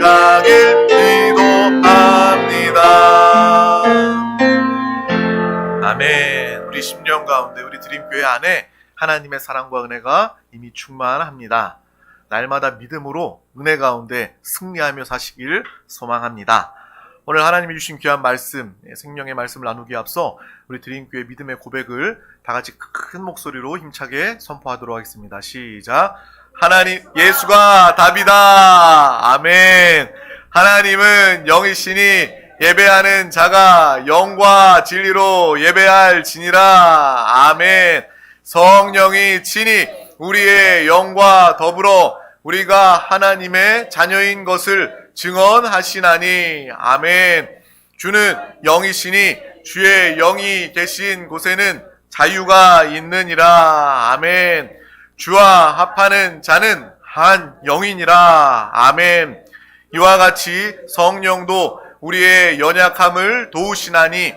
가길 기도합니다. 아멘. 우리 심령 가운데, 우리 드림교회 안에 하나님의 사랑과 은혜가 이미 충만합니다. 날마다 믿음으로 은혜 가운데 승리하며 사시길 소망합니다. 오늘 하나님이 주신 귀한 말씀, 생명의 말씀을 나누기에 앞서 우리 드림교회 믿음의 고백을 다 같이 큰 목소리로 힘차게 선포하도록 하겠습니다. 시작. 하나님, 예수가 답이다. 아멘. 하나님은 영이시니 예배하는 자가 영과 진리로 예배할지니라. 아멘. 성령이 친히 우리의 영과 더불어 우리가 하나님의 자녀인 것을 증언하시나니. 아멘. 주는 영이시니 주의 영이 계신 곳에는 자유가 있느니라. 아멘. 주와 합하는 자는 한 영이니라. 아멘. 이와 같이 성령도 우리의 연약함을 도우시나니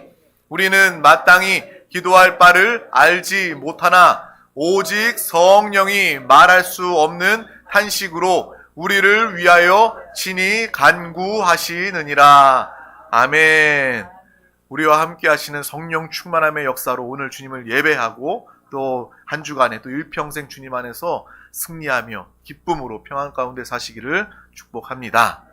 우리는 마땅히 기도할 바를 알지 못하나 오직 성령이 말할 수 없는 탄식으로 우리를 위하여 친히 간구하시느니라. 아멘. 우리와 함께 하시는 성령 충만함의 역사로 오늘 주님을 예배하고 또 한 주간에 또 일평생 주님 안에서 승리하며 기쁨으로 평안 가운데 사시기를 축복합니다.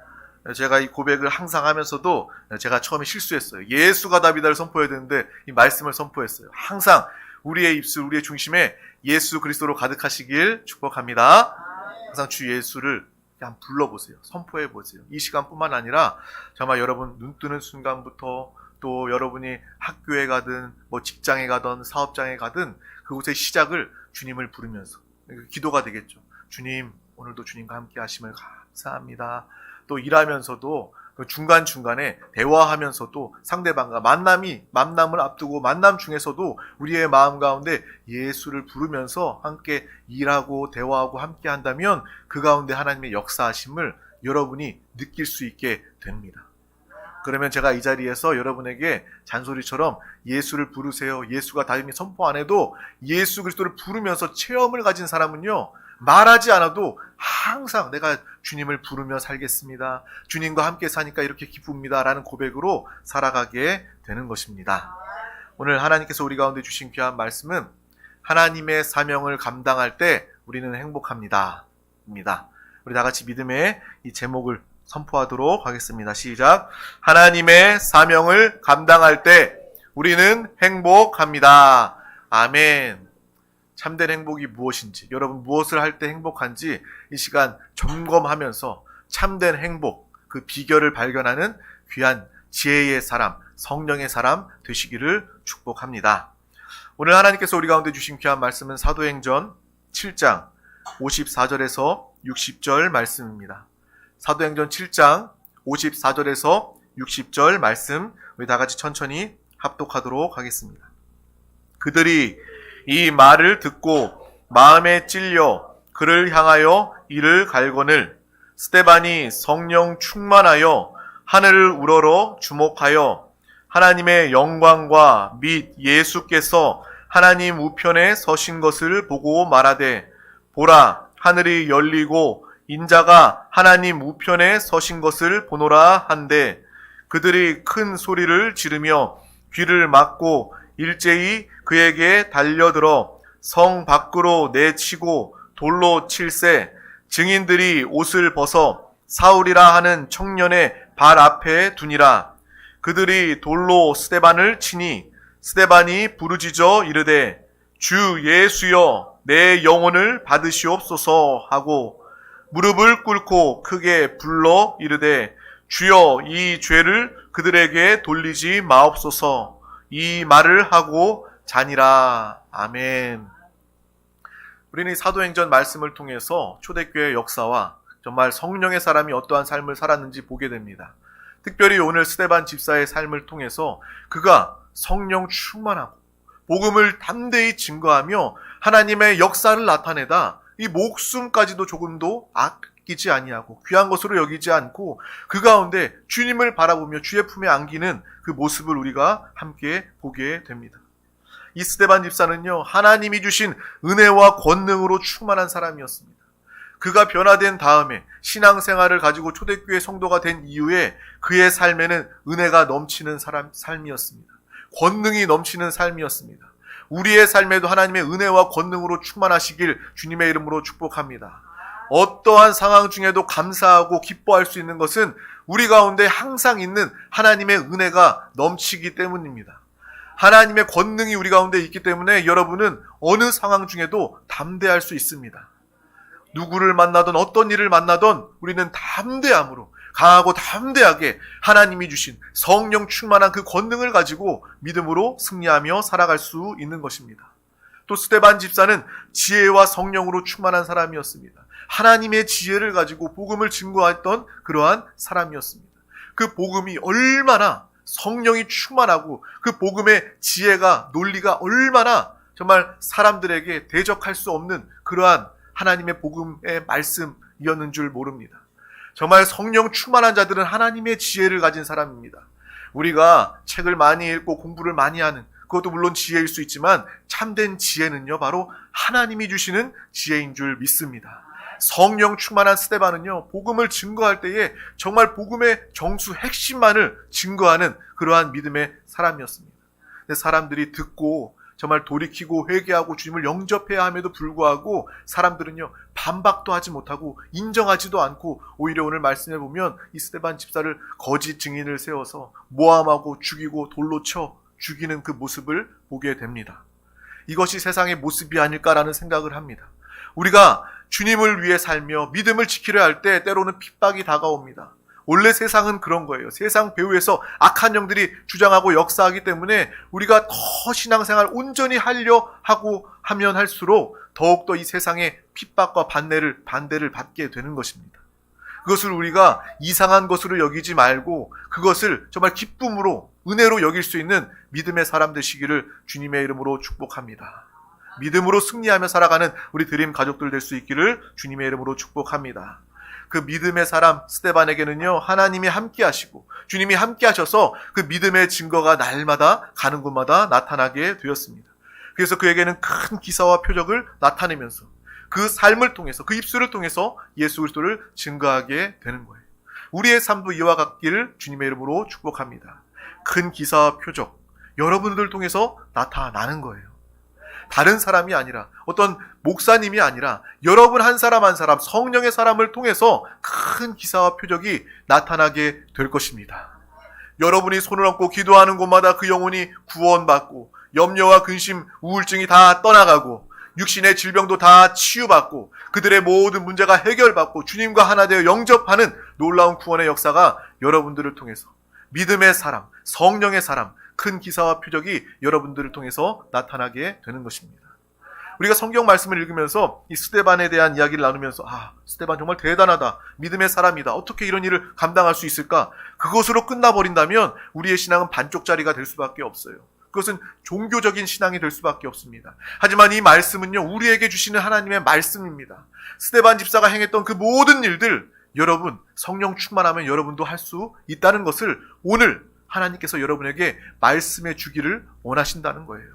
제가 이 고백을 항상 하면서도 제가 처음에 실수했어요. 예수가 답이다를 선포해야 되는데 이 말씀을 선포했어요. 항상 우리의 입술, 우리의 중심에 예수 그리스도로 가득하시길 축복합니다. 항상 주 예수를 그냥 불러보세요. 선포해보세요. 이 시간뿐만 아니라 정말 여러분 눈 뜨는 순간부터 또 여러분이 학교에 가든 뭐 직장에 가든 사업장에 가든 그곳의 시작을 주님을 부르면서 기도가 되겠죠. 주님, 오늘도 주님과 함께 하심을 감사합니다. 또 일하면서도 중간중간에 대화하면서도 상대방과 만남을 앞두고 만남 중에서도 우리의 마음 가운데 예수를 부르면서 함께 일하고 대화하고 함께 한다면 그 가운데 하나님의 역사하심을 여러분이 느낄 수 있게 됩니다. 그러면 제가 이 자리에서 여러분에게 잔소리처럼 예수를 부르세요, 예수가 답이니 선포 안 해도 예수 그리스도를 부르면서 체험을 가진 사람은요, 말하지 않아도 항상 내가 주님을 부르며 살겠습니다. 주님과 함께 사니까 이렇게 기쁩니다. 라는 고백으로 살아가게 되는 것입니다. 오늘 하나님께서 우리 가운데 주신 귀한 말씀은 하나님의 사명을 감당할 때 우리는 행복합니다. 입니다. 우리 다 같이 믿음의 이 제목을 선포하도록 하겠습니다. 시작. 하나님의 사명을 감당할 때 우리는 행복합니다. 아멘. 참된 행복이 무엇인지, 여러분 무엇을 할 때 행복한지 이 시간 점검하면서 참된 행복, 그 비결을 발견하는 귀한 지혜의 사람, 성령의 사람 되시기를 축복합니다. 오늘 하나님께서 우리 가운데 주신 귀한 말씀은 사도행전 7장 54절에서 60절 말씀입니다. 사도행전 7장 54절에서 60절 말씀 우리 다 같이 천천히 합독하도록 하겠습니다. 그들이 이 말을 듣고 마음에 찔려 그를 향하여 이를 갈거늘 스데반이 성령 충만하여 하늘을 우러러 주목하여 하나님의 영광과 및 예수께서 하나님 우편에 서신 것을 보고 말하되 보라 하늘이 열리고 인자가 하나님 우편에 서신 것을 보노라 한데 그들이 큰 소리를 지르며 귀를 막고 일제히 그에게 달려들어 성 밖으로 내치고 돌로 칠세 증인들이 옷을 벗어 사울이라 하는 청년의 발 앞에 두니라. 그들이 돌로 스데반을 치니 스데반이 부르짖어 이르되 주 예수여 내 영혼을 받으시옵소서 하고 무릎을 꿇고 크게 불러 이르되 주여 이 죄를 그들에게 돌리지 마옵소서. 이 말을 하고 자니라. 아멘. 우리는 이 사도행전 말씀을 통해서 초대교회의 역사와 정말 성령의 사람이 어떠한 삶을 살았는지 보게 됩니다. 특별히 오늘 스데반 집사의 삶을 통해서 그가 성령 충만하고 복음을 담대히 증거하며 하나님의 역사를 나타내다 이 목숨까지도 조금도 아끼지 아니하고 귀한 것으로 여기지 않고 그 가운데 주님을 바라보며 주의 품에 안기는 그 모습을 우리가 함께 보게 됩니다. 이 스데반 집사는요, 하나님이 주신 은혜와 권능으로 충만한 사람이었습니다. 그가 변화된 다음에 신앙생활을 가지고 초대교회 성도가 된 이후에 그의 삶에는 은혜가 넘치는 삶이었습니다. 권능이 넘치는 삶이었습니다. 우리의 삶에도 하나님의 은혜와 권능으로 충만하시길 주님의 이름으로 축복합니다. 어떠한 상황 중에도 감사하고 기뻐할 수 있는 것은 우리 가운데 항상 있는 하나님의 은혜가 넘치기 때문입니다. 하나님의 권능이 우리 가운데 있기 때문에 여러분은 어느 상황 중에도 담대할 수 있습니다. 누구를 만나든 어떤 일을 만나든 우리는 담대함으로, 강하고 담대하게 하나님이 주신 성령 충만한 그 권능을 가지고 믿음으로 승리하며 살아갈 수 있는 것입니다. 또 스데반 집사는 지혜와 성령으로 충만한 사람이었습니다. 하나님의 지혜를 가지고 복음을 증거했던 그러한 사람이었습니다. 그 복음이 얼마나 성령이 충만하고 그 복음의 지혜가, 논리가 얼마나 정말 사람들에게 대적할 수 없는 그러한 하나님의 복음의 말씀이었는 줄 모릅니다. 정말 성령 충만한 자들은 하나님의 지혜를 가진 사람입니다. 우리가 책을 많이 읽고 공부를 많이 하는, 그것도 물론 지혜일 수 있지만 참된 지혜는요, 바로 하나님이 주시는 지혜인 줄 믿습니다. 성령 충만한 스데반은요, 복음을 증거할 때에 정말 복음의 정수 핵심만을 증거하는 그러한 믿음의 사람이었습니다. 근데 사람들이 듣고 정말 돌이키고 회개하고 주님을 영접해야 함에도 불구하고 사람들은요, 반박도 하지 못하고 인정하지도 않고 오히려 오늘 말씀해 보면 이 스데반 집사를 거짓 증인을 세워서 모함하고 죽이고 돌로 쳐 죽이는 그 모습을 보게 됩니다. 이것이 세상의 모습이 아닐까라는 생각을 합니다. 우리가 주님을 위해 살며 믿음을 지키려 할 때 때로는 핍박이 다가옵니다. 원래 세상은 그런 거예요. 세상 배후에서 악한 영들이 주장하고 역사하기 때문에 우리가 더 신앙생활 온전히 하려 하고 하면 할수록 더욱더 이 세상의 핍박과 반대를 받게 되는 것입니다. 그것을 우리가 이상한 것으로 여기지 말고 그것을 정말 기쁨으로, 은혜로 여길 수 있는 믿음의 사람 되시기를 주님의 이름으로 축복합니다. 믿음으로 승리하며 살아가는 우리 드림 가족들 될 수 있기를 주님의 이름으로 축복합니다. 그 믿음의 사람 스데반에게는요, 하나님이 함께 하시고 주님이 함께 하셔서 그 믿음의 증거가 날마다 가는 곳마다 나타나게 되었습니다. 그래서 그에게는 큰 기사와 표적을 나타내면서 그 삶을 통해서, 그 입술을 통해서 예수 그리스도를 증거하게 되는 거예요. 우리의 삶도 이와 같기를 주님의 이름으로 축복합니다. 큰 기사와 표적, 여러분들 통해서 나타나는 거예요. 다른 사람이 아니라, 어떤 목사님이 아니라 여러분 한 사람 한 사람, 성령의 사람을 통해서 큰 기사와 표적이 나타나게 될 것입니다. 여러분이 손을 얹고 기도하는 곳마다 그 영혼이 구원받고 염려와 근심, 우울증이 다 떠나가고 육신의 질병도 다 치유받고 그들의 모든 문제가 해결받고 주님과 하나 되어 영접하는 놀라운 구원의 역사가 여러분들을 통해서, 믿음의 사람, 성령의 사람, 큰 기사와 표적이 여러분들을 통해서 나타나게 되는 것입니다. 우리가 성경 말씀을 읽으면서 이 스데반에 대한 이야기를 나누면서 스데반 정말 대단하다, 믿음의 사람이다, 어떻게 이런 일을 감당할 수 있을까? 그것으로 끝나버린다면 우리의 신앙은 반쪽짜리가 될 수밖에 없어요. 그것은 종교적인 신앙이 될 수밖에 없습니다. 하지만 이 말씀은요, 우리에게 주시는 하나님의 말씀입니다. 스데반 집사가 행했던 그 모든 일들, 여러분 성령 충만하면 여러분도 할 수 있다는 것을 오늘 하나님께서 여러분에게 말씀해 주기를 원하신다는 거예요.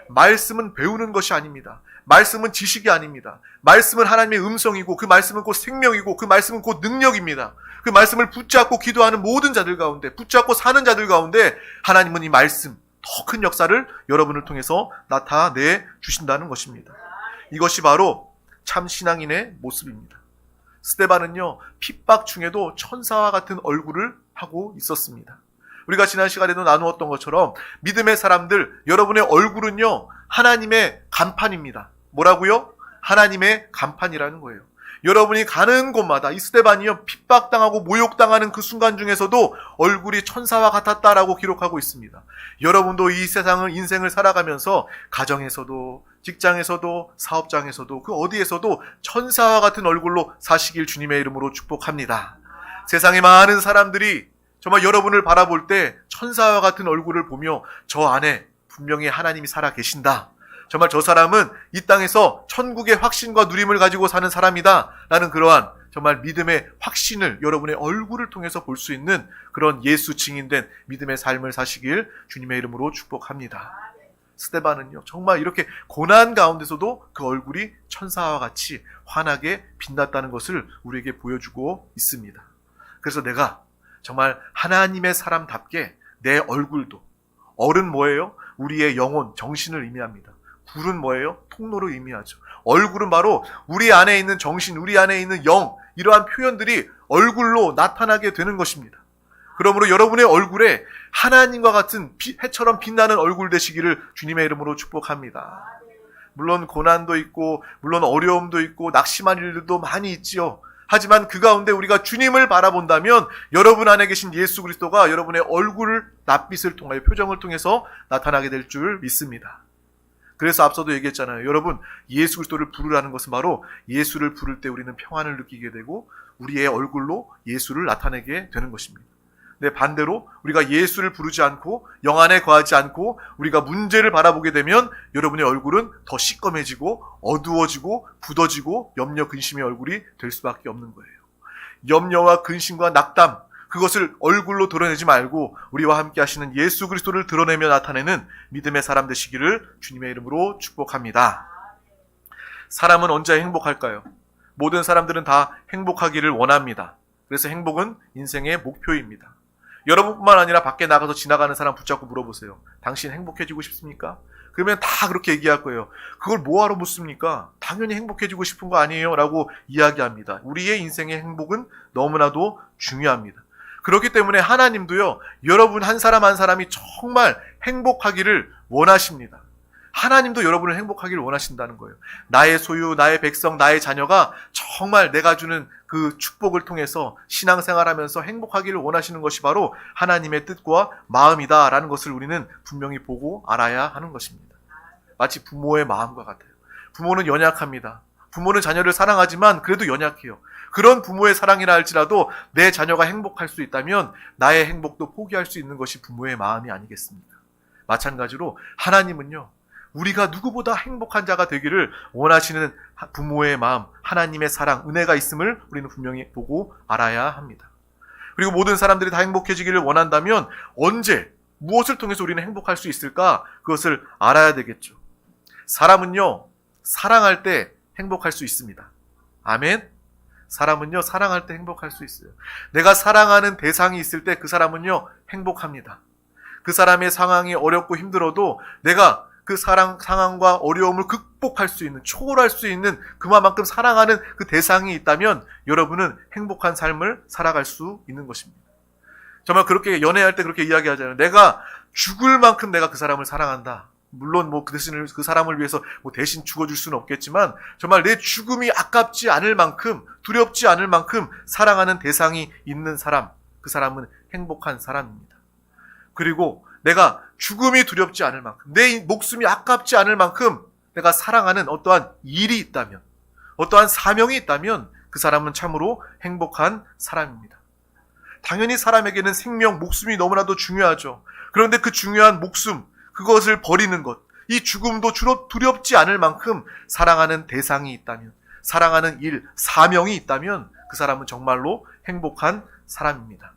말씀은 배우는 것이 아닙니다. 말씀은 지식이 아닙니다. 말씀은 하나님의 음성이고 그 말씀은 곧 생명이고 그 말씀은 곧 능력입니다. 그 말씀을 붙잡고 기도하는 모든 자들 가운데, 붙잡고 사는 자들 가운데 하나님은 이 말씀, 더 큰 역사를 여러분을 통해서 나타내 주신다는 것입니다. 이것이 바로 참 신앙인의 모습입니다. 스데반은요, 핍박 중에도 천사와 같은 얼굴을 하고 있었습니다. 우리가 지난 시간에도 나누었던 것처럼 믿음의 사람들, 여러분의 얼굴은요, 하나님의 간판입니다. 뭐라고요? 하나님의 간판이라는 거예요. 여러분이 가는 곳마다 이 스데반이요, 핍박당하고 모욕당하는 그 순간 중에서도 얼굴이 천사와 같았다라고 기록하고 있습니다. 여러분도 이 세상을, 인생을 살아가면서 가정에서도, 직장에서도, 사업장에서도, 그 어디에서도 천사와 같은 얼굴로 사시길 주님의 이름으로 축복합니다. 세상의 많은 사람들이 정말 여러분을 바라볼 때 천사와 같은 얼굴을 보며 저 안에 분명히 하나님이 살아 계신다, 정말 저 사람은 이 땅에서 천국의 확신과 누림을 가지고 사는 사람이다 라는 그러한 정말 믿음의 확신을 여러분의 얼굴을 통해서 볼 수 있는 그런 예수 증인된 믿음의 삶을 사시길 주님의 이름으로 축복합니다. 스데반은요, 정말 이렇게 고난 가운데서도 그 얼굴이 천사와 같이 환하게 빛났다는 것을 우리에게 보여주고 있습니다. 그래서 내가 정말 하나님의 사람답게 내 얼굴도, 얼은 뭐예요? 우리의 영혼, 정신을 의미합니다. 굴은 뭐예요? 통로를 의미하죠. 얼굴은 바로 우리 안에 있는 정신, 우리 안에 있는 영, 이러한 표현들이 얼굴로 나타나게 되는 것입니다. 그러므로 여러분의 얼굴에 하나님과 같은 해처럼 빛나는 얼굴 되시기를 주님의 이름으로 축복합니다. 물론 고난도 있고, 물론 어려움도 있고, 낙심한 일들도 많이 있지요. 하지만 그 가운데 우리가 주님을 바라본다면 여러분 안에 계신 예수 그리스도가 여러분의 얼굴 낯빛을 통하여, 표정을 통해서 나타나게 될 줄 믿습니다. 그래서 앞서도 얘기했잖아요. 여러분, 예수 그리스도를 부르라는 것은 바로 예수를 부를 때 우리는 평안을 느끼게 되고 우리의 얼굴로 예수를 나타내게 되는 것입니다. 근데 반대로 우리가 예수를 부르지 않고 영 안에 거하지 않고 우리가 문제를 바라보게 되면 여러분의 얼굴은 더 시꺼매지고 어두워지고 굳어지고 염려 근심의 얼굴이 될 수밖에 없는 거예요. 염려와 근심과 낙담, 그것을 얼굴로 드러내지 말고 우리와 함께 하시는 예수 그리스도를 드러내며 나타내는 믿음의 사람 되시기를 주님의 이름으로 축복합니다. 사람은 언제 행복할까요? 모든 사람들은 다 행복하기를 원합니다. 그래서 행복은 인생의 목표입니다. 여러분뿐만 아니라 밖에 나가서 지나가는 사람 붙잡고 물어보세요. 당신 행복해지고 싶습니까? 그러면 다 그렇게 얘기할 거예요. 그걸 뭐하러 묻습니까? 당연히 행복해지고 싶은 거 아니에요? 라고 이야기합니다. 우리의 인생의 행복은 너무나도 중요합니다. 그렇기 때문에 하나님도요, 여러분 한 사람 한 사람이 정말 행복하기를 원하십니다. 하나님도 여러분을 행복하기를 원하신다는 거예요. 나의 소유, 나의 백성, 나의 자녀가 정말 내가 주는 그 축복을 통해서 신앙생활하면서 행복하기를 원하시는 것이 바로 하나님의 뜻과 마음이다라는 것을 우리는 분명히 보고 알아야 하는 것입니다. 마치 부모의 마음과 같아요. 부모는 연약합니다. 부모는 자녀를 사랑하지만 그래도 연약해요. 그런 부모의 사랑이라 할지라도 내 자녀가 행복할 수 있다면 나의 행복도 포기할 수 있는 것이 부모의 마음이 아니겠습니까? 마찬가지로 하나님은요, 우리가 누구보다 행복한 자가 되기를 원하시는 부모의 마음, 하나님의 사랑, 은혜가 있음을 우리는 분명히 보고 알아야 합니다. 그리고 모든 사람들이 다 행복해지기를 원한다면 언제, 무엇을 통해서 우리는 행복할 수 있을까? 그것을 알아야 되겠죠. 사람은요, 사랑할 때 행복할 수 있습니다. 아멘? 사람은요, 사랑할 때 행복할 수 있어요. 내가 사랑하는 대상이 있을 때 그 사람은요, 행복합니다. 그 사람의 상황이 어렵고 힘들어도 내가 그 상황과 어려움을 극복할 수 있는, 초월할 수 있는 그만큼 사랑하는 그 대상이 있다면 여러분은 행복한 삶을 살아갈 수 있는 것입니다. 정말 그렇게 연애할 때 그렇게 이야기하잖아요. 내가 죽을 만큼 내가 그 사람을 사랑한다. 물론 그 사람을 위해서 대신 죽어줄 수는 없겠지만 정말 내 죽음이 아깝지 않을 만큼, 두렵지 않을 만큼 사랑하는 대상이 있는 사람, 그 사람은 행복한 사람입니다. 그리고 내가 죽음이 두렵지 않을 만큼, 내 목숨이 아깝지 않을 만큼 내가 사랑하는 어떠한 일이 있다면, 어떠한 사명이 있다면 그 사람은 참으로 행복한 사람입니다. 당연히 사람에게는 생명, 목숨이 너무나도 중요하죠. 그런데 그 중요한 목숨, 그것을 버리는 것, 이 죽음도 두렵지 않을 만큼 사랑하는 대상이 있다면, 사랑하는 일, 사명이 있다면 그 사람은 정말로 행복한 사람입니다.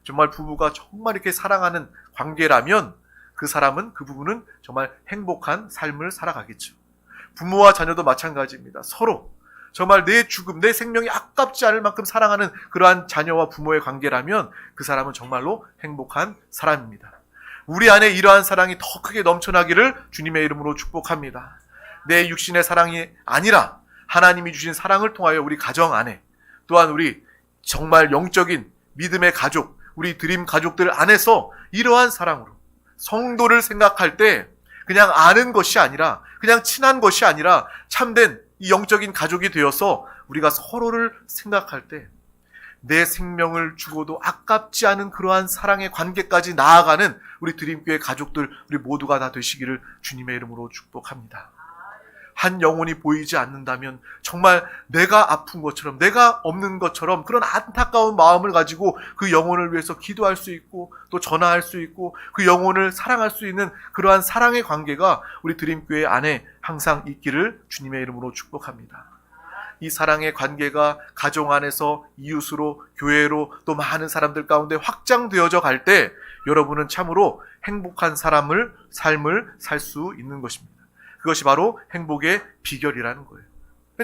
정말 부부가 정말 이렇게 사랑하는 관계라면 그 사람은, 그 부부는 정말 행복한 삶을 살아가겠죠. 부모와 자녀도 마찬가지입니다. 서로 정말 내 죽음, 내 생명이 아깝지 않을 만큼 사랑하는 그러한 자녀와 부모의 관계라면 그 사람은 정말로 행복한 사람입니다. 우리 안에 이러한 사랑이 더 크게 넘쳐나기를 주님의 이름으로 축복합니다. 내 육신의 사랑이 아니라 하나님이 주신 사랑을 통하여 우리 가정 안에, 또한 우리 정말 영적인 믿음의 가족, 우리 드림 가족들 안에서 이러한 사랑으로 성도를 생각할 때 그냥 아는 것이 아니라, 그냥 친한 것이 아니라 참된 이 영적인 가족이 되어서 우리가 서로를 생각할 때 내 생명을 주고도 아깝지 않은 그러한 사랑의 관계까지 나아가는 우리 드림교회 가족들, 우리 모두가 다 되시기를 주님의 이름으로 축복합니다. 한 영혼이 보이지 않는다면 정말 내가 아픈 것처럼, 내가 없는 것처럼 그런 안타까운 마음을 가지고 그 영혼을 위해서 기도할 수 있고 또 전화할 수 있고 그 영혼을 사랑할 수 있는 그러한 사랑의 관계가 우리 드림교회 안에 항상 있기를 주님의 이름으로 축복합니다. 이 사랑의 관계가 가정 안에서 이웃으로, 교회로, 또 많은 사람들 가운데 확장되어져 갈 때 여러분은 참으로 행복한 삶을 살 수 있는 것입니다. 그것이 바로 행복의 비결이라는 거예요.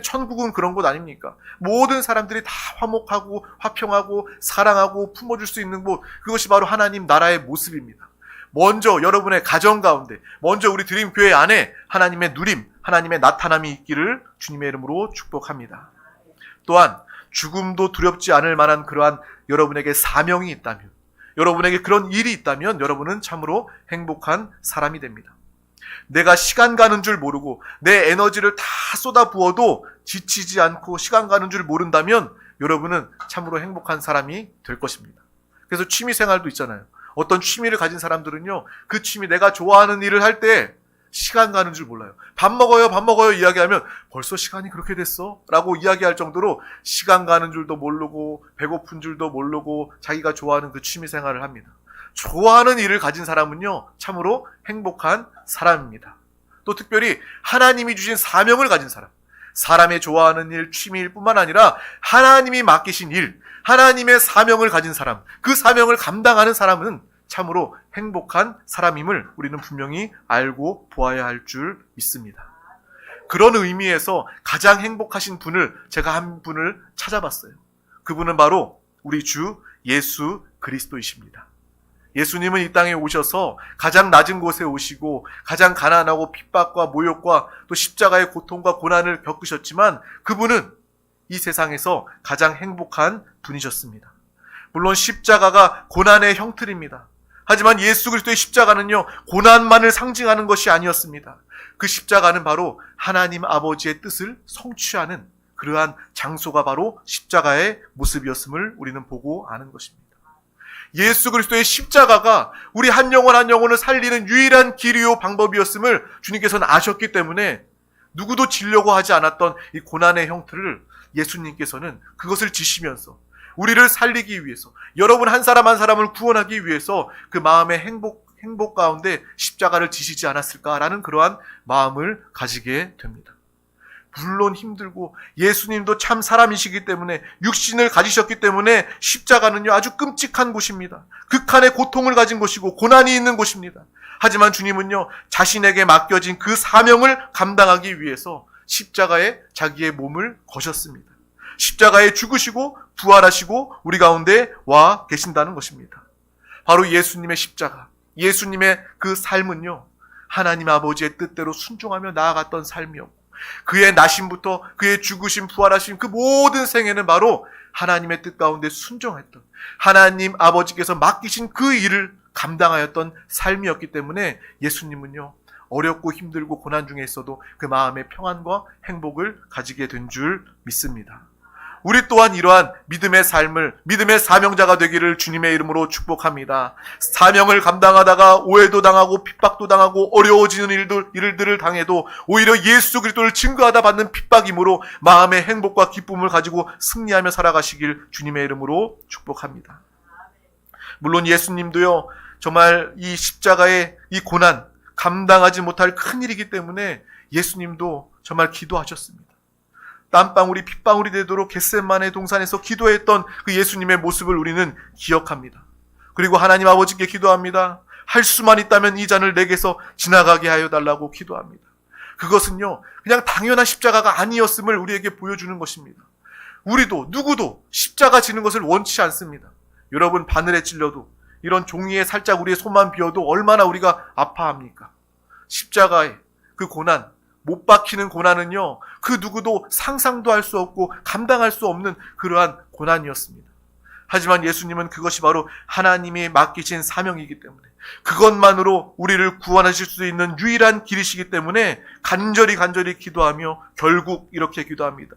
천국은 그런 곳 아닙니까? 모든 사람들이 다 화목하고 화평하고 사랑하고 품어줄 수 있는 곳, 그것이 바로 하나님 나라의 모습입니다. 먼저 여러분의 가정 가운데, 먼저 우리 드림교회 안에 하나님의 누림, 하나님의 나타남이 있기를 주님의 이름으로 축복합니다. 또한 죽음도 두렵지 않을 만한 그러한 여러분에게 사명이 있다면, 여러분에게 그런 일이 있다면 여러분은 참으로 행복한 사람이 됩니다. 내가 시간 가는 줄 모르고 내 에너지를 다 쏟아 부어도 지치지 않고 시간 가는 줄 모른다면 여러분은 참으로 행복한 사람이 될 것입니다. 그래서 취미 생활도 있잖아요. 어떤 취미를 가진 사람들은요, 그 취미, 내가 좋아하는 일을 할 때 시간 가는 줄 몰라요. 밥 먹어요 이야기하면 벌써 시간이 그렇게 됐어? 라고 이야기할 정도로 시간 가는 줄도 모르고 배고픈 줄도 모르고 자기가 좋아하는 그 취미 생활을 합니다. 좋아하는 일을 가진 사람은요, 참으로 행복한 사람입니다. 또 특별히 하나님이 주신 사명을 가진 사람, 사람의 좋아하는 일, 취미일 뿐만 아니라 하나님이 맡기신 일, 하나님의 사명을 가진 사람, 그 사명을 감당하는 사람은 참으로 행복한 사람임을 우리는 분명히 알고 보아야 할 줄 믿습니다. 그런 의미에서 가장 행복하신 분을 제가 한 분을 찾아봤어요. 그분은 바로 우리 주 예수 그리스도이십니다. 예수님은 이 땅에 오셔서 가장 낮은 곳에 오시고 가장 가난하고 핍박과 모욕과 또 십자가의 고통과 고난을 겪으셨지만 그분은 이 세상에서 가장 행복한 분이셨습니다. 물론 십자가가 고난의 형틀입니다. 하지만 예수 그리스도의 십자가는요, 고난만을 상징하는 것이 아니었습니다. 그 십자가는 바로 하나님 아버지의 뜻을 성취하는 그러한 장소가 바로 십자가의 모습이었음을 우리는 보고 아는 것입니다. 예수 그리스도의 십자가가 우리 한 영혼 한 영혼을 살리는 유일한 길이요 방법이었음을 주님께서는 아셨기 때문에 누구도 지려고 하지 않았던 이 고난의 형틀을 예수님께서는 그것을 지시면서 우리를 살리기 위해서, 여러분 한 사람 한 사람을 구원하기 위해서 그 마음의 행복 가운데 십자가를 지시지 않았을까라는 그러한 마음을 가지게 됩니다. 물론 힘들고 예수님도 참 사람이시기 때문에 육신을 가지셨기 때문에 십자가는요 아주 끔찍한 곳입니다. 극한의 고통을 가진 곳이고 고난이 있는 곳입니다. 하지만 주님은요 자신에게 맡겨진 그 사명을 감당하기 위해서 십자가에 자기의 몸을 거셨습니다. 십자가에 죽으시고 부활하시고 우리 가운데 와 계신다는 것입니다. 바로 예수님의 십자가, 예수님의 그 삶은요 하나님 아버지의 뜻대로 순종하며 나아갔던 삶이었고, 그의 나심부터 그의 죽으심 부활하심 그 모든 생애는 바로 하나님의 뜻 가운데 순종했던, 하나님 아버지께서 맡기신 그 일을 감당하였던 삶이었기 때문에 예수님은요 어렵고 힘들고 고난 중에 있어도 그 마음의 평안과 행복을 가지게 된 줄 믿습니다. 우리 또한 이러한 믿음의 삶을, 믿음의 사명자가 되기를 주님의 이름으로 축복합니다. 사명을 감당하다가 오해도 당하고 핍박도 당하고 어려워지는 일들을 당해도 오히려 예수 그리스도를 증거하다 받는 핍박이므로 마음의 행복과 기쁨을 가지고 승리하며 살아가시길 주님의 이름으로 축복합니다. 물론 예수님도요 정말 이 십자가의 이 고난 감당하지 못할 큰 일이기 때문에 예수님도 정말 기도하셨습니다. 땀방울이 핏방울이 되도록 겟세마네 동산에서 기도했던 그 예수님의 모습을 우리는 기억합니다. 그리고 하나님 아버지께 기도합니다. 할 수만 있다면 이 잔을 내게서 지나가게 하여 달라고 기도합니다. 그것은요 그냥 당연한 십자가가 아니었음을 우리에게 보여주는 것입니다. 우리도 누구도 십자가 지는 것을 원치 않습니다. 여러분 바늘에 찔려도 이런 종이에 살짝 우리의 손만 비어도 얼마나 우리가 아파합니까? 십자가의 그 고난, 못 박히는 고난은요 그 누구도 상상도 할 수 없고 감당할 수 없는 그러한 고난이었습니다. 하지만 예수님은 그것이 바로 하나님이 맡기신 사명이기 때문에, 그것만으로 우리를 구원하실 수 있는 유일한 길이시기 때문에 간절히 기도하며 결국 이렇게 기도합니다.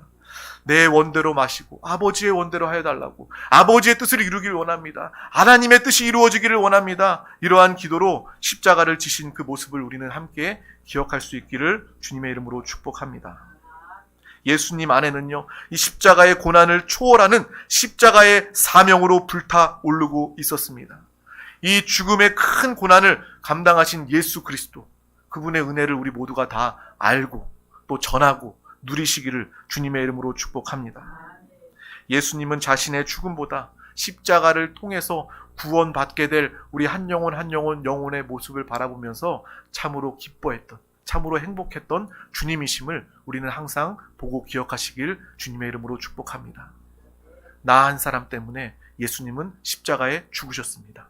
내 원대로 마시고 아버지의 원대로 하여 달라고, 아버지의 뜻을 이루길 원합니다. 하나님의 뜻이 이루어지기를 원합니다. 이러한 기도로 십자가를 지신 그 모습을 우리는 함께 기억할 수 있기를 주님의 이름으로 축복합니다. 예수님 안에는요 이 십자가의 고난을 초월하는 십자가의 사명으로 불타 오르고 있었습니다. 이 죽음의 큰 고난을 감당하신 예수 그리스도, 그분의 은혜를 우리 모두가 다 알고 또 전하고 누리시기를 주님의 이름으로 축복합니다. 예수님은 자신의 죽음보다 십자가를 통해서 구원받게 될 우리 한 영혼 한 영혼의 모습을 바라보면서 참으로 기뻐했던, 참으로 행복했던 주님이심을 우리는 항상 보고 기억하시길 주님의 이름으로 축복합니다. 나 한 사람 때문에 예수님은 십자가에 죽으셨습니다.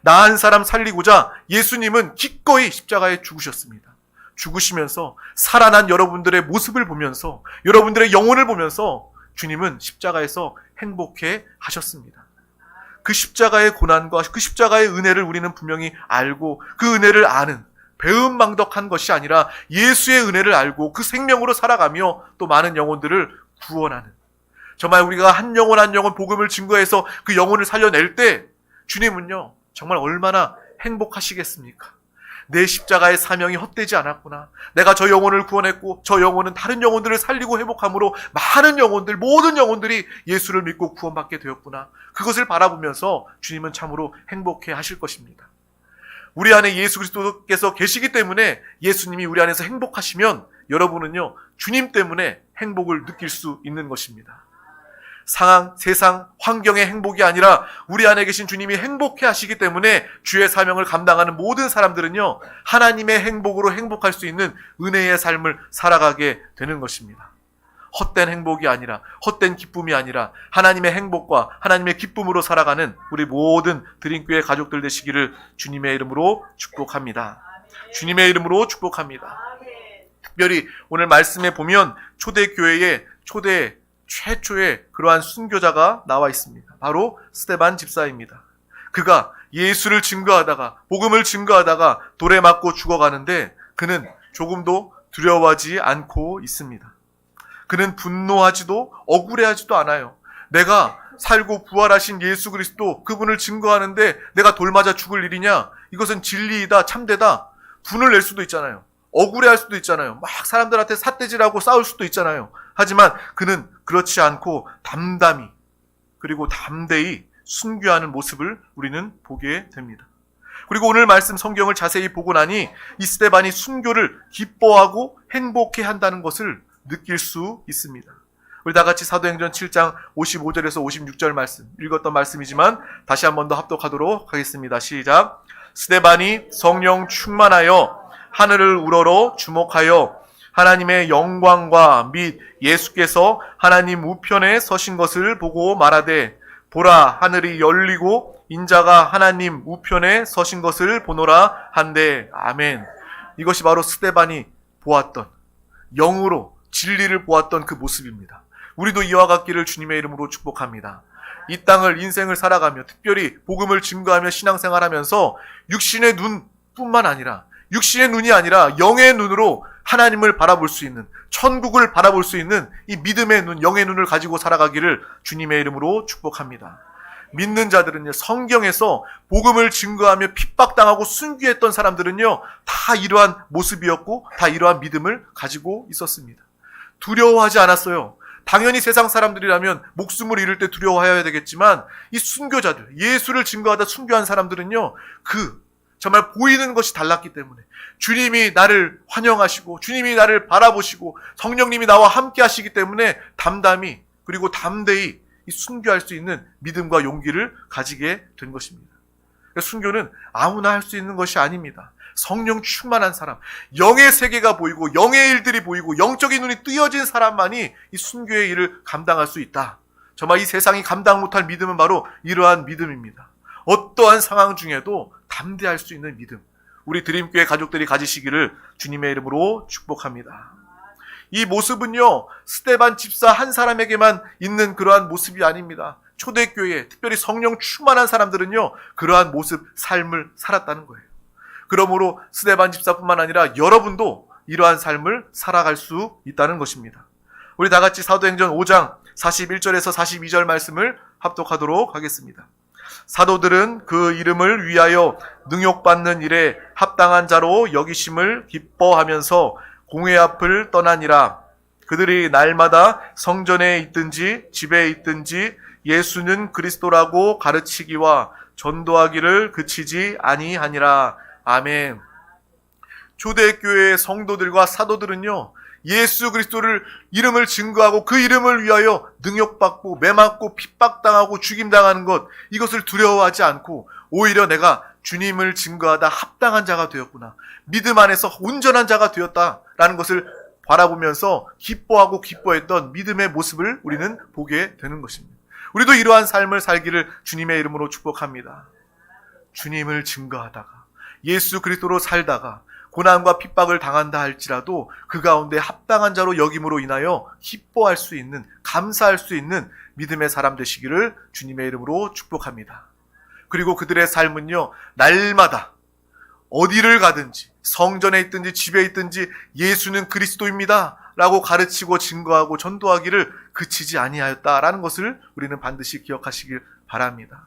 나 한 사람 살리고자 예수님은 기꺼이 십자가에 죽으셨습니다. 죽으시면서 살아난 여러분들의 모습을 보면서, 여러분들의 영혼을 보면서 주님은 십자가에서 행복해 하셨습니다. 그 십자가의 고난과 그 십자가의 은혜를 우리는 분명히 알고, 그 은혜를 아는, 배은망덕한 것이 아니라 예수의 은혜를 알고 그 생명으로 살아가며 또 많은 영혼들을 구원하는, 정말 우리가 한 영혼 한 영혼 복음을 증거해서 그 영혼을 살려낼 때 주님은요 정말 얼마나 행복하시겠습니까? 내 십자가의 사명이 헛되지 않았구나. 내가 저 영혼을 구원했고 저 영혼은 다른 영혼들을 살리고 회복함으로 많은 영혼들, 모든 영혼들이 예수를 믿고 구원받게 되었구나. 그것을 바라보면서 주님은 참으로 행복해 하실 것입니다. 우리 안에 예수 그리스도께서 계시기 때문에 예수님이 우리 안에서 행복하시면 여러분은요 주님 때문에 행복을 느낄 수 있는 것입니다. 상황, 세상, 환경의 행복이 아니라 우리 안에 계신 주님이 행복해 하시기 때문에 주의 사명을 감당하는 모든 사람들은요 하나님의 행복으로 행복할 수 있는 은혜의 삶을 살아가게 되는 것입니다. 헛된 행복이 아니라, 헛된 기쁨이 아니라 하나님의 행복과 하나님의 기쁨으로 살아가는 우리 모든 드림교회 가족들 되시기를 주님의 이름으로 축복합니다. 주님의 이름으로 축복합니다. 특별히 오늘 말씀에 보면 초대교회의 최초의 그러한 순교자가 나와 있습니다. 바로 스데반 집사입니다. 그가 예수를 증거하다가, 복음을 증거하다가 돌에 맞고 죽어가는데 그는 조금도 두려워하지 않고 있습니다. 그는 분노하지도 억울해하지도 않아요. 내가 살고 부활하신 예수 그리스도, 그분을 증거하는데 내가 돌 맞아 죽을 일이냐? 이것은 진리이다, 참되다. 분을 낼 수도 있잖아요. 억울해할 수도 있잖아요. 막 사람들한테 삿대질하고 싸울 수도 있잖아요. 하지만 그는 그렇지 않고 담담히, 그리고 담대히 순교하는 모습을 우리는 보게 됩니다. 그리고 오늘 말씀 성경을 자세히 보고 나니 이 스데반이 순교를 기뻐하고 행복해 한다는 것을 느낄 수 있습니다. 우리 다 같이 사도행전 7장 55절에서 56절 말씀, 읽었던 말씀이지만 다시 한 번 더 합독하도록 하겠습니다. 시작. 스데반이 성령 충만하여 하늘을 우러러 주목하여 하나님의 영광과 및 예수께서 하나님 우편에 서신 것을 보고 말하되, 보라, 하늘이 열리고 인자가 하나님 우편에 서신 것을 보노라 한데. 아멘. 이것이 바로 스데반이 보았던, 영으로 진리를 보았던 그 모습입니다. 우리도 이와 같기를 주님의 이름으로 축복합니다. 이 땅을, 인생을 살아가며 특별히 복음을 증거하며 신앙생활하면서 육신의 눈뿐만 아니라, 육신의 눈이 아니라 영의 눈으로 하나님을 바라볼 수 있는, 천국을 바라볼 수 있는 이 믿음의 눈, 영의 눈을 가지고 살아가기를 주님의 이름으로 축복합니다. 믿는 자들은요, 성경에서 복음을 증거하며 핍박당하고 순교했던 사람들은요, 다 이러한 모습이었고 다 이러한 믿음을 가지고 있었습니다. 두려워하지 않았어요. 당연히 세상 사람들이라면 목숨을 잃을 때 두려워해야 되겠지만 이 순교자들, 예수를 증거하다 순교한 사람들은요, 정말 보이는 것이 달랐기 때문에 주님이 나를 환영하시고 주님이 나를 바라보시고 성령님이 나와 함께 하시기 때문에 담담히, 그리고 담대히 이 순교할 수 있는 믿음과 용기를 가지게 된 것입니다. 순교는 아무나 할 수 있는 것이 아닙니다. 성령 충만한 사람, 영의 세계가 보이고 영의 일들이 보이고 영적인 눈이 뜨여진 사람만이 이 순교의 일을 감당할 수 있다. 정말 이 세상이 감당 못할 믿음은 바로 이러한 믿음입니다. 어떠한 상황 중에도 담대할 수 있는 믿음, 우리 드림교회 가족들이 가지시기를 주님의 이름으로 축복합니다. 이 모습은요, 스데반 집사 한 사람에게만 있는 그러한 모습이 아닙니다. 초대교회, 특별히 성령 충만한 사람들은요, 그러한 모습, 삶을 살았다는 거예요. 그러므로 스데반 집사뿐만 아니라 여러분도 이러한 삶을 살아갈 수 있다는 것입니다. 우리 다 같이 사도행전 5장 41절에서 42절 말씀을 합독하도록 하겠습니다. 사도들은 그 이름을 위하여 능욕받는 일에 합당한 자로 여기심을 기뻐하면서 공회 앞을 떠나니라. 그들이 날마다 성전에 있든지 집에 있든지 예수는 그리스도라고 가르치기와 전도하기를 그치지 아니하니라. 아멘. 초대교회의 성도들과 사도들은요, 예수 그리스도를 이름을 증거하고 그 이름을 위하여 능욕받고 매맞고 핍박당하고 죽임당하는 것, 이것을 두려워하지 않고 오히려 내가 주님을 증거하다 합당한 자가 되었구나, 믿음 안에서 온전한 자가 되었다라는 것을 바라보면서 기뻐하고 기뻐했던 믿음의 모습을 우리는 보게 되는 것입니다. 우리도 이러한 삶을 살기를 주님의 이름으로 축복합니다. 주님을 증거하다가 예수 그리스도로 살다가 고난과 핍박을 당한다 할지라도 그 가운데 합당한 자로 여김으로 인하여 기뻐할 수 있는, 감사할 수 있는 믿음의 사람 되시기를 주님의 이름으로 축복합니다. 그리고 그들의 삶은요, 날마다 어디를 가든지 성전에 있든지 집에 있든지 예수는 그리스도입니다 라고 가르치고 증거하고 전도하기를 그치지 아니하였다라는 것을 우리는 반드시 기억하시길 바랍니다.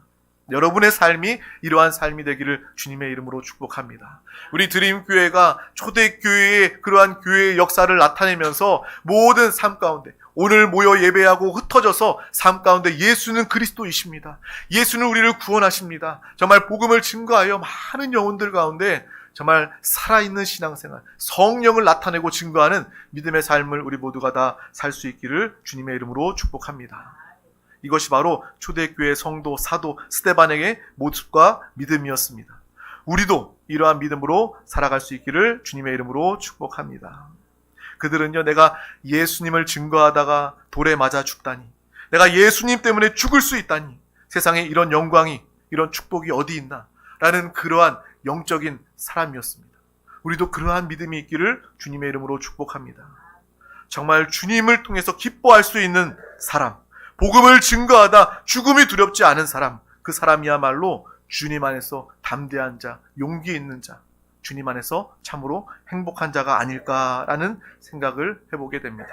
여러분의 삶이 이러한 삶이 되기를 주님의 이름으로 축복합니다. 우리 드림교회가 초대교회의 그러한 교회의 역사를 나타내면서 모든 삶 가운데 오늘 모여 예배하고 흩어져서 삶 가운데 예수는 그리스도이십니다, 예수는 우리를 구원하십니다, 정말 복음을 증거하여 많은 영혼들 가운데 정말 살아있는 신앙생활, 성령을 나타내고 증거하는 믿음의 삶을 우리 모두가 다 살 수 있기를 주님의 이름으로 축복합니다. 이것이 바로 초대교회 성도 사도 스데반에게 모습과 믿음이었습니다. 우리도 이러한 믿음으로 살아갈 수 있기를 주님의 이름으로 축복합니다. 그들은요, 내가 예수님을 증거하다가 돌에 맞아 죽다니, 내가 예수님 때문에 죽을 수 있다니, 세상에 이런 영광이, 이런 축복이 어디 있나 라는 그러한 영적인 사람이었습니다. 우리도 그러한 믿음이 있기를 주님의 이름으로 축복합니다. 정말 주님을 통해서 기뻐할 수 있는 사람, 복음을 증거하다 죽음이 두렵지 않은 사람, 그 사람이야말로 주님 안에서 담대한 자, 용기 있는 자, 주님 안에서 참으로 행복한 자가 아닐까라는 생각을 해보게 됩니다.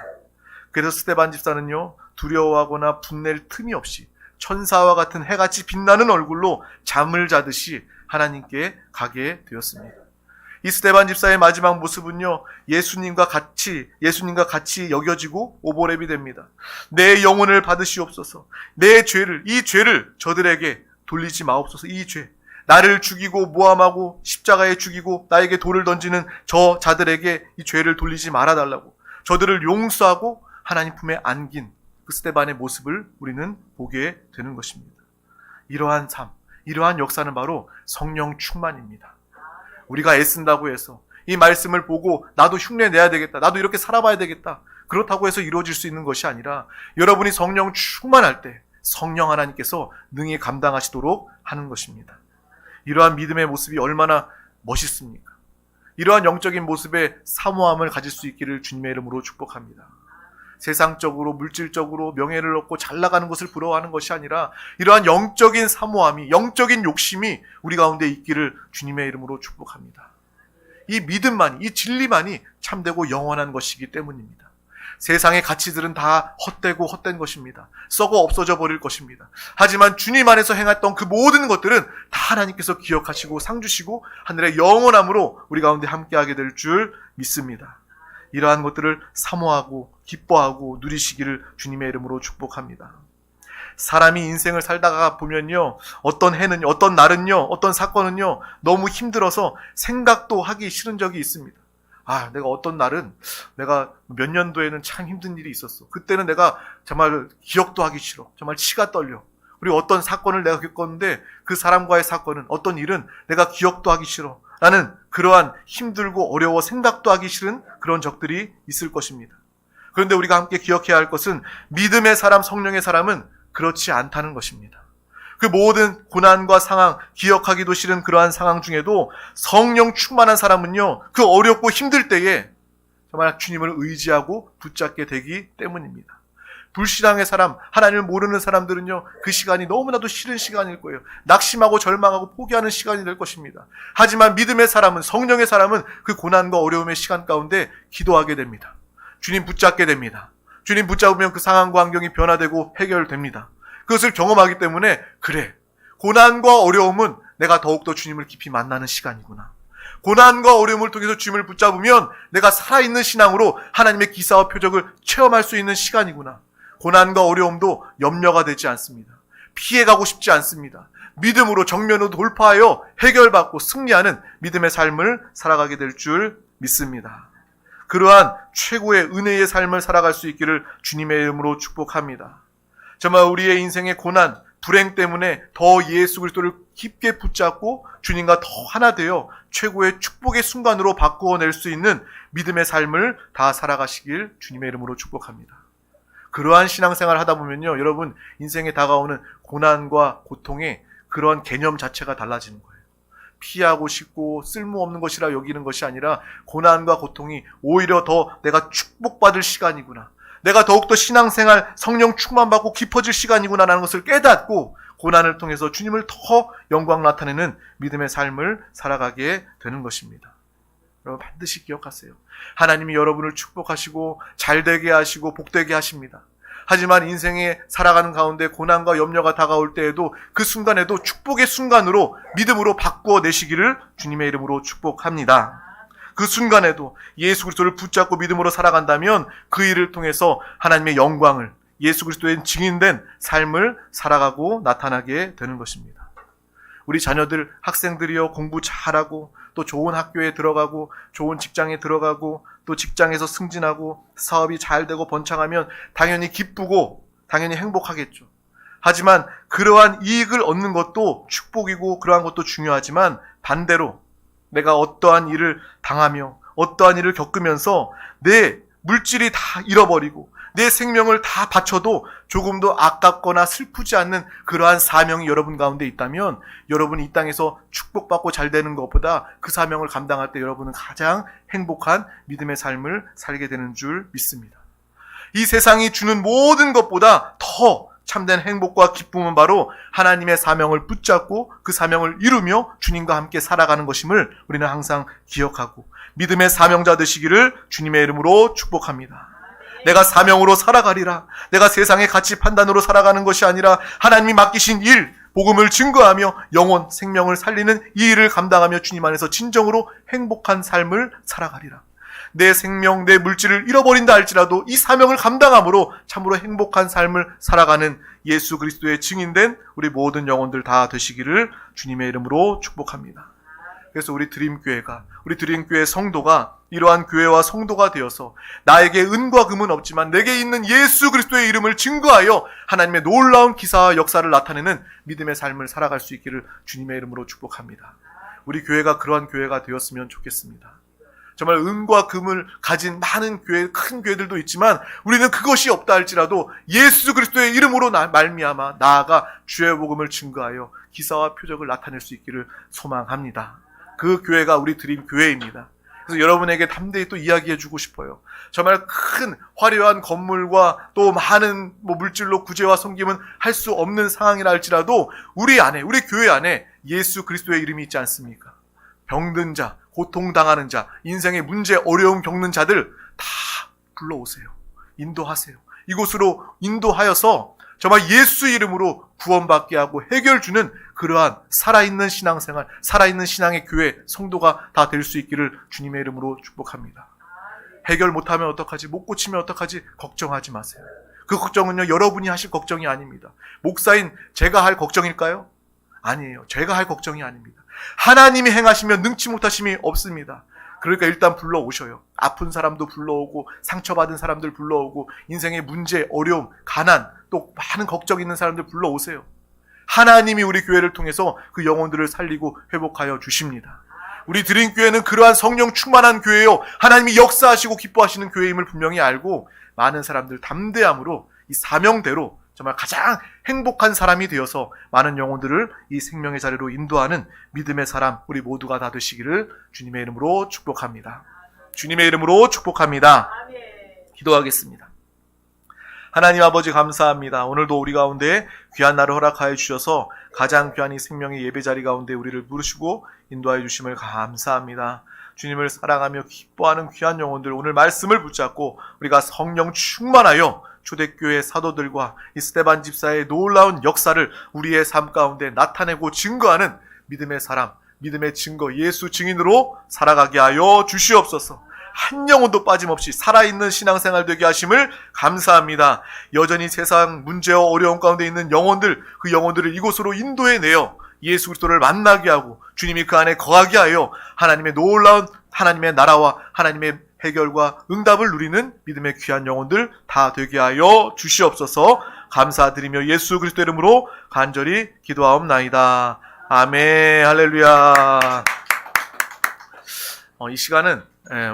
그래서 스데반 집사는요, 두려워하거나 분낼 틈이 없이 천사와 같은 해같이 빛나는 얼굴로 잠을 자듯이 하나님께 가게 되었습니다. 이 스데반 집사의 마지막 모습은요, 예수님과 같이 여겨지고 오버랩이 됩니다. 내 영혼을 받으시옵소서. 내 죄를, 이 죄를 저들에게 돌리지 마옵소서. 이 죄, 나를 죽이고 모함하고 십자가에 죽이고 나에게 돌을 던지는 저 자들에게 이 죄를 돌리지 말아달라고, 저들을 용서하고 하나님 품에 안긴 그 스데반의 모습을 우리는 보게 되는 것입니다. 이러한 삶, 이러한 역사는 바로 성령 충만입니다. 우리가 애쓴다고 해서 이 말씀을 보고 나도 흉내 내야 되겠다, 나도 이렇게 살아봐야 되겠다, 그렇다고 해서 이루어질 수 있는 것이 아니라 여러분이 성령 충만할 때 성령 하나님께서 능히 감당하시도록 하는 것입니다. 이러한 믿음의 모습이 얼마나 멋있습니까? 이러한 영적인 모습의 사모함을 가질 수 있기를 주님의 이름으로 축복합니다. 세상적으로 물질적으로 명예를 얻고 잘 나가는 것을 부러워하는 것이 아니라 이러한 영적인 사모함이, 영적인 욕심이 우리 가운데 있기를 주님의 이름으로 축복합니다. 이 믿음만이, 이 진리만이 참되고 영원한 것이기 때문입니다. 세상의 가치들은 다 헛되고 헛된 것입니다. 썩어 없어져 버릴 것입니다. 하지만 주님 안에서 행했던 그 모든 것들은 다 하나님께서 기억하시고 상 주시고 하늘의 영원함으로 우리 가운데 함께하게 될 줄 믿습니다. 이러한 것들을 사모하고 기뻐하고 누리시기를 주님의 이름으로 축복합니다. 사람이 인생을 살다가 보면요, 어떤 해는, 어떤 날은요, 어떤 사건은요, 너무 힘들어서 생각도 하기 싫은 적이 있습니다. 아, 내가 어떤 날은, 내가 몇 년도에는 참 힘든 일이 있었어. 그때는 내가 정말 기억도 하기 싫어. 정말 치가 떨려. 그리고 어떤 사건을 내가 겪었는데 그 사람과의 사건은, 어떤 일은 내가 기억도 하기 싫어 라는 그러한 힘들고 어려워 생각도 하기 싫은 그런 적들이 있을 것입니다. 그런데 우리가 함께 기억해야 할 것은 믿음의 사람, 성령의 사람은 그렇지 않다는 것입니다. 그 모든 고난과 상황, 기억하기도 싫은 그러한 상황 중에도 성령 충만한 사람은요, 그 어렵고 힘들 때에 정말 주님을 의지하고 붙잡게 되기 때문입니다. 불신앙의 사람, 하나님을 모르는 사람들은요, 그 시간이 너무나도 싫은 시간일 거예요. 낙심하고 절망하고 포기하는 시간이 될 것입니다. 하지만 믿음의 사람은, 성령의 사람은 그 고난과 어려움의 시간 가운데 기도하게 됩니다. 주님 붙잡게 됩니다. 주님 붙잡으면 그 상황과 환경이 변화되고 해결됩니다. 그것을 경험하기 때문에, 그래, 고난과 어려움은 내가 더욱더 주님을 깊이 만나는 시간이구나. 고난과 어려움을 통해서 주님을 붙잡으면 내가 살아있는 신앙으로 하나님의 기사와 표적을 체험할 수 있는 시간이구나. 고난과 어려움도 염려가 되지 않습니다. 피해가고 싶지 않습니다. 믿음으로 정면으로 돌파하여 해결받고 승리하는 믿음의 삶을 살아가게 될 줄 믿습니다. 그러한 최고의 은혜의 삶을 살아갈 수 있기를 주님의 이름으로 축복합니다. 정말 우리의 인생의 고난, 불행 때문에 더 예수 그리스도를 깊게 붙잡고 주님과 더 하나 되어 최고의 축복의 순간으로 바꾸어낼 수 있는 믿음의 삶을 다 살아가시길 주님의 이름으로 축복합니다. 그러한 신앙생활을 하다 보면요, 여러분 인생에 다가오는 고난과 고통의 그런 개념 자체가 달라지는 거예요. 피하고 싶고 쓸모없는 것이라 여기는 것이 아니라 고난과 고통이 오히려 더 내가 축복받을 시간이구나, 내가 더욱더 신앙생활 성령 충만받고 깊어질 시간이구나라는 것을 깨닫고 고난을 통해서 주님을 더 영광 나타내는 믿음의 삶을 살아가게 되는 것입니다. 여러분 반드시 기억하세요. 하나님이 여러분을 축복하시고 잘되게 하시고 복되게 하십니다. 하지만 인생에 살아가는 가운데 고난과 염려가 다가올 때에도 그 순간에도 축복의 순간으로 믿음으로 바꾸어내시기를 주님의 이름으로 축복합니다. 그 순간에도 예수 그리스도를 붙잡고 믿음으로 살아간다면 그 일을 통해서 하나님의 영광을, 예수 그리스도의 증인된 삶을 살아가고 나타나게 되는 것입니다. 우리 자녀들, 학생들이요, 공부 잘하고 또 좋은 학교에 들어가고 좋은 직장에 들어가고 또 직장에서 승진하고 사업이 잘 되고 번창하면 당연히 기쁘고 당연히 행복하겠죠. 하지만 그러한 이익을 얻는 것도 축복이고 그러한 것도 중요하지만 반대로 내가 어떠한 일을 당하며 어떠한 일을 겪으면서 내 물질이 다 잃어버리고 내 생명을 다 바쳐도 조금도 아깝거나 슬프지 않는 그러한 사명이 여러분 가운데 있다면 여러분이 이 땅에서 축복받고 잘 되는 것보다 그 사명을 감당할 때 여러분은 가장 행복한 믿음의 삶을 살게 되는 줄 믿습니다. 이 세상이 주는 모든 것보다 더 참된 행복과 기쁨은 바로 하나님의 사명을 붙잡고 그 사명을 이루며 주님과 함께 살아가는 것임을 우리는 항상 기억하고 믿음의 사명자 되시기를 주님의 이름으로 축복합니다. 내가 사명으로 살아가리라. 내가 세상의 가치 판단으로 살아가는 것이 아니라 하나님이 맡기신 일, 복음을 증거하며 영혼, 생명을 살리는 이 일을 감당하며 주님 안에서 진정으로 행복한 삶을 살아가리라. 내 생명, 내 물질을 잃어버린다 할지라도 이 사명을 감당함으로 참으로 행복한 삶을 살아가는 예수 그리스도의 증인된 우리 모든 영혼들 다 되시기를 주님의 이름으로 축복합니다. 그래서 우리 드림교회 성도가 이러한 교회와 성도가 되어서 나에게 은과 금은 없지만 내게 있는 예수 그리스도의 이름을 증거하여 하나님의 놀라운 기사와 역사를 나타내는 믿음의 삶을 살아갈 수 있기를 주님의 이름으로 축복합니다. 우리 교회가 그러한 교회가 되었으면 좋겠습니다. 정말 은과 금을 가진 많은 교회, 큰 교회들도 있지만 우리는 그것이 없다 할지라도 예수 그리스도의 이름으로 말미암아 나아가 주의 복음을 증거하여 기사와 표적을 나타낼 수 있기를 소망합니다. 그 교회가 우리 드림 교회입니다. 그래서 여러분에게 담대히 또 이야기해주고 싶어요. 정말 큰 화려한 건물과 또 많은 물질로 구제와 섬김은 할 수 없는 상황이라 할지라도 우리 안에, 우리 교회 안에 예수 그리스도의 이름이 있지 않습니까? 병든 자, 고통당하는 자, 인생의 문제, 어려움 겪는 자들 다 불러오세요. 인도하세요. 이곳으로 인도하여서 정말 예수 이름으로 구원받게 하고 해결 주는 그러한 살아있는 신앙생활, 살아있는 신앙의 교회, 성도가 다 될 수 있기를 주님의 이름으로 축복합니다. 해결 못하면 어떡하지? 못 고치면 어떡하지? 걱정하지 마세요. 그 걱정은요, 여러분이 하실 걱정이 아닙니다. 목사인 제가 할 걱정일까요? 아니에요. 제가 할 걱정이 아닙니다. 하나님이 행하시면 능치 못하심이 없습니다. 그러니까 일단 불러오셔요. 아픈 사람도 불러오고 상처받은 사람들 불러오고 인생의 문제, 어려움, 가난, 또 많은 걱정 있는 사람들 불러오세요. 하나님이 우리 교회를 통해서 그 영혼들을 살리고 회복하여 주십니다. 우리 드림교회는 그러한 성령 충만한 교회요, 하나님이 역사하시고 기뻐하시는 교회임을 분명히 알고 많은 사람들 담대함으로 이 사명대로 정말 가장 행복한 사람이 되어서 많은 영혼들을 이 생명의 자리로 인도하는 믿음의 사람 우리 모두가 다 되시기를 주님의 이름으로 축복합니다. 주님의 이름으로 축복합니다. 기도하겠습니다. 하나님 아버지 감사합니다. 오늘도 우리 가운데 귀한 날을 허락하여 주셔서 가장 귀한 이 생명의 예배 자리 가운데 우리를 부르시고 인도하여 주심을 감사합니다. 주님을 사랑하며 기뻐하는 귀한 영혼들 오늘 말씀을 붙잡고 우리가 성령 충만하여 초대교회 사도들과 이 스데반 집사의 놀라운 역사를 우리의 삶 가운데 나타내고 증거하는 믿음의 사람, 믿음의 증거, 예수 증인으로 살아가게 하여 주시옵소서. 한 영혼도 빠짐없이 살아있는 신앙생활 되게 하심을 감사합니다. 여전히 세상 문제와 어려움 가운데 있는 영혼들, 그 영혼들을 이곳으로 인도해내어 예수 그리스도를 만나게 하고 주님이 그 안에 거하게 하여 하나님의 놀라운 하나님의 나라와 하나님의 해결과 응답을 누리는 믿음의 귀한 영혼들 다 되게 하여 주시옵소서. 감사드리며 예수 그리스도 이름으로 간절히 기도하옵나이다. 아멘. 할렐루야. 이 시간은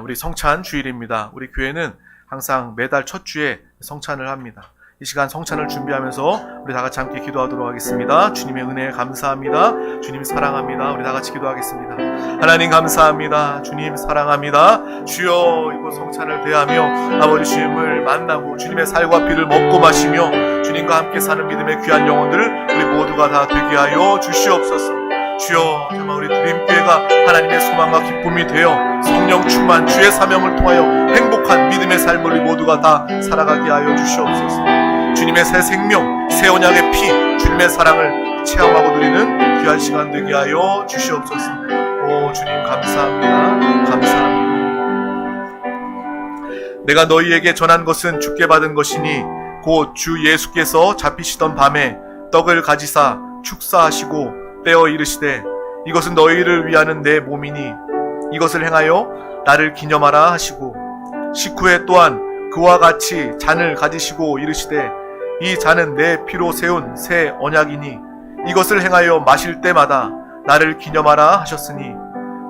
우리 성찬 주일입니다. 우리 교회는 항상 매달 첫 주에 성찬을 합니다. 이 시간 성찬을 준비하면서 우리 다 같이 함께 기도하도록 하겠습니다. 주님의 은혜에 감사합니다. 주님 사랑합니다. 우리 다 같이 기도하겠습니다. 하나님 감사합니다. 주님 사랑합니다. 주여, 이곳 성찬을 대하며 아버지 주님을 만나고 주님의 살과 피를 먹고 마시며 주님과 함께 사는 믿음의 귀한 영혼들 우리 모두가 다 되게 하여 주시옵소서. 주여, 정말 우리 드림교회가 하나님의 소망과 기쁨이 되어 성령 충만 주의 사명을 통하여 행복한 믿음의 삶을 우리 모두가 다 살아가게 하여 주시옵소서. 주님의 새 생명, 새 언약의 피, 주님의 사랑을 체험하고 누리는 귀한 시간 되게 하여 주시옵소서. 오 주님 감사합니다. 감사합니다. 내가 너희에게 전한 것은 주께 받은 것이니 곧 주 예수께서 잡히시던 밤에 떡을 가지사 축사하시고 떼어 이르시되 이것은 너희를 위하는 내 몸이니 이것을 행하여 나를 기념하라 하시고 식후에 또한 그와 같이 잔을 가지시고 이르시되 이 잔은 내 피로 세운 새 언약이니 이것을 행하여 마실 때마다 나를 기념하라 하셨으니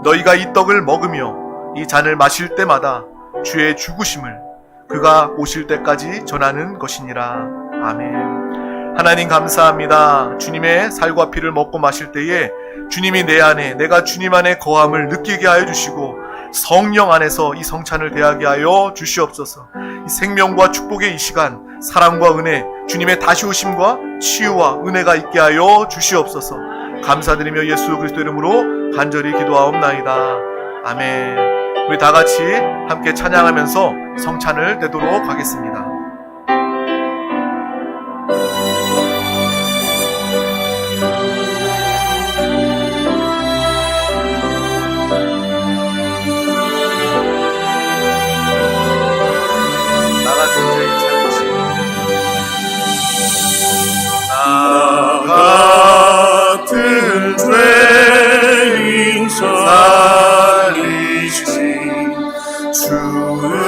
너희가 이 떡을 먹으며 이 잔을 마실 때마다 주의 죽으심을 그가 오실 때까지 전하는 것이니라. 아멘. 하나님 감사합니다. 주님의 살과 피를 먹고 마실 때에 주님이 내 안에, 내가 주님 안에 거함을 느끼게 하여 주시고 성령 안에서 이 성찬을 대하게 하여 주시옵소서. 이 생명과 축복의 이 시간, 사랑과 은혜, 주님의 다시 오심과 치유와 은혜가 있게 하여 주시옵소서. 감사드리며 예수 그리스도 이름으로 간절히 기도하옵나이다. 아멘. 우리 다 같이 함께 찬양하면서 성찬을 떼도록 하겠습니다. 같은 죄인 살리신 주은